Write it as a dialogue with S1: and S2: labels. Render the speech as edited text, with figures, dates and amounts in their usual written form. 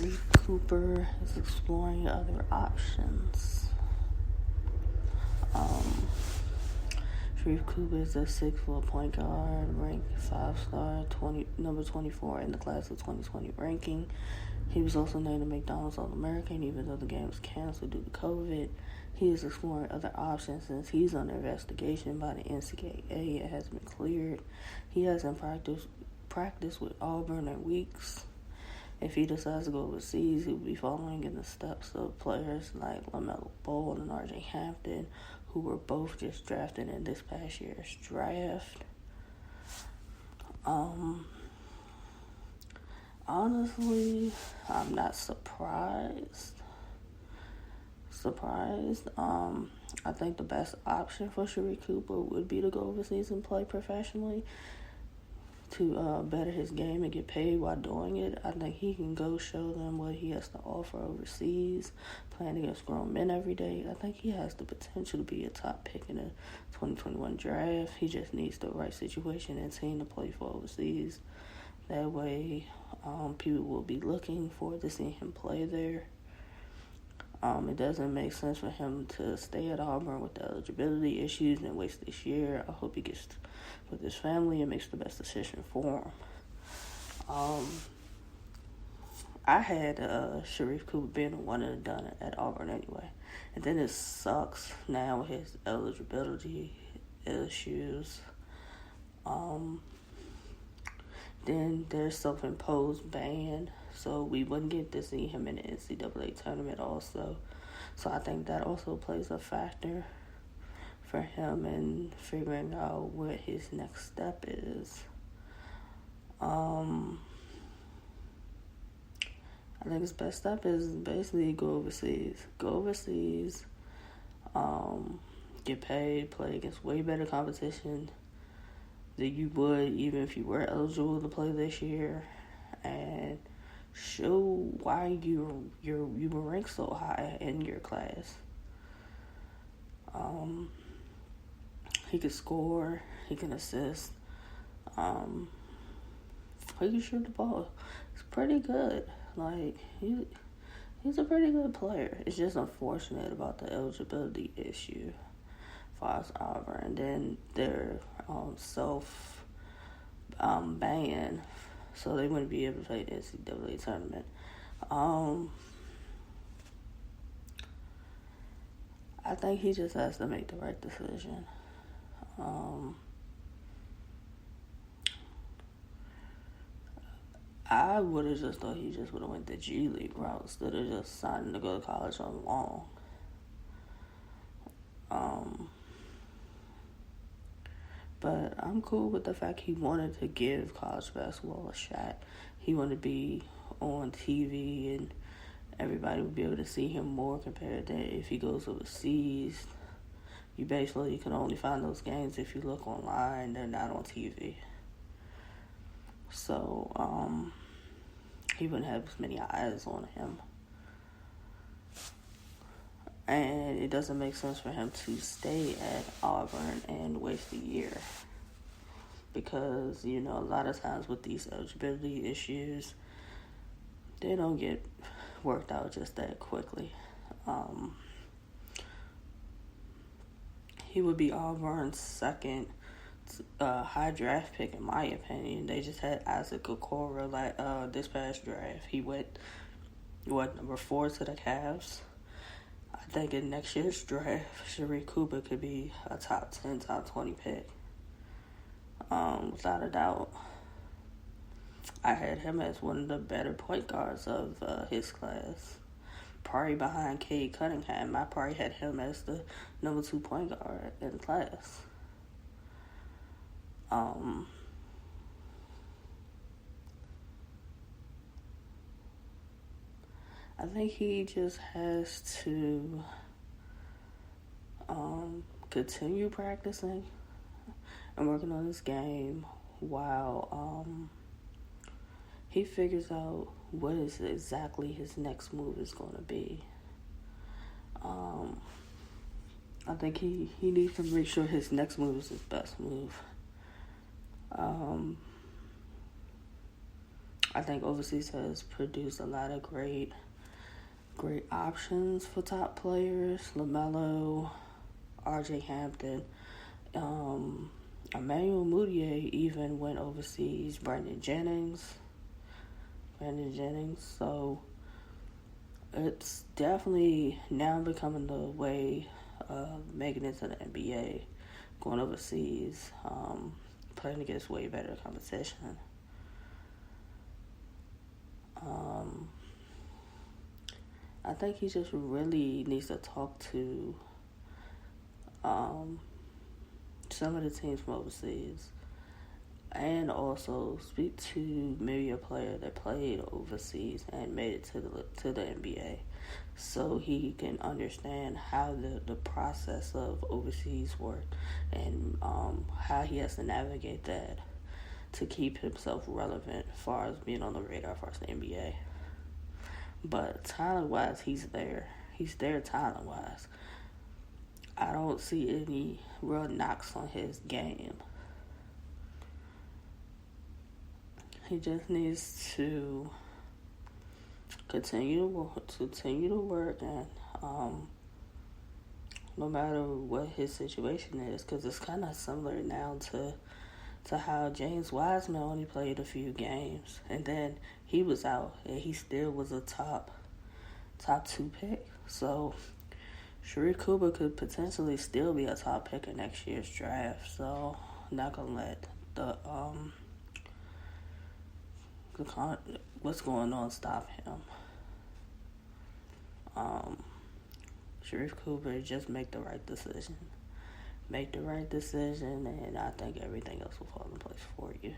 S1: Sharife Cooper is exploring other options. Sharife Cooper is a 6-foot point guard, ranked 5-star, number 24 in the class of 2020 ranking. He was also named a McDonald's All-American, even though the game was canceled due to COVID. He is exploring other options since he's under investigation by the NCAA. It has been cleared. He hasn't practiced with Auburn in weeks. If he decides to go overseas, he'll be following in the steps of players like LaMelo Ball and R.J. Hampton, who were both just drafted in this past year's draft. Honestly, I'm not surprised. I think the best option for Sharife Cooper would be to go overseas and play professionally to better his game and get paid while doing it. I think he can go show them what he has to offer overseas, playing against grown men every day. I think he has the potential to be a top pick in the 2021 draft. He just needs the right situation and team to play for overseas. That way, people will be looking forward to seeing him play there. It doesn't make sense for him to stay at Auburn with the eligibility issues and waste this year. I hope he gets with his family and makes the best decision for him. I had Sharife Cooper being one and done at Auburn anyway. And then it sucks now with his eligibility issues. Then there's self-imposed ban, so we wouldn't get to see him in the NCAA tournament also. So I think that also plays a factor for him in figuring out what his next step is. I think his best step is basically go overseas. Get paid, play against way better competition than you would even if you were eligible to play this year, and show why you were ranked so high in your class. He can score, he can assist, he can shoot the ball. It's pretty good. Like, he's a pretty good player. It's just unfortunate about the eligibility issue for us Auburn. And then their ban, so they wouldn't be able to play the NCAA tournament. I think he just has to make the right decision. I would have just thought he just would have went the G League route instead of just signing to go to college on loan. But I'm cool with the fact he wanted to give college basketball a shot. He wanted to be on TV and everybody would be able to see him more compared to if he goes overseas. You basically can only find those games if you look online. They're not on TV. So, he wouldn't have as many eyes on him. And it doesn't make sense for him to stay at Auburn and waste a year. Because, a lot of times with these eligibility issues, they don't get worked out just that quickly. He would be Auburn's second high draft pick, in my opinion. They just had Isaac Okoro this past draft. He went, number 4 to the Cavs. I think in next year's draft, Sharife Cooper could be a top 10, top 20 pick. Without a doubt. I had him as one of the better point guards of his class. Probably behind Cade Cunningham. I probably had him as the number 2 point guard in the class. I think he just has to continue practicing and working on his game while he figures out what is exactly his next move is going to be. I think he needs to make sure his next move is his best move. I think overseas has produced a lot of great options for top players. LaMelo, R.J. Hampton, Emmanuel Mudiay even went overseas. Brandon Jennings. So it's definitely now becoming the way of making it to the NBA, going overseas, playing against way better competition. I think he just really needs to talk to some of the teams from overseas, and also speak to maybe a player that played overseas and made it to the NBA, so he can understand how the process of overseas work, and how he has to navigate that to keep himself relevant as far as being on the radar as far as the NBA. But talent-wise, he's there. He's there talent-wise. I don't see any real knocks on his game. He just needs to continue to work, and no matter what his situation is, because it's kind of similar now to how James Wiseman only played a few games, and then he was out, and he still was a top 2 pick. So Sharife Cooper could potentially still be a top pick in next year's draft. So I'm not gonna let the what's going on stop him. Sharife Cooper, just make the right decision. Make the right decision, and I think everything else will fall in place for you.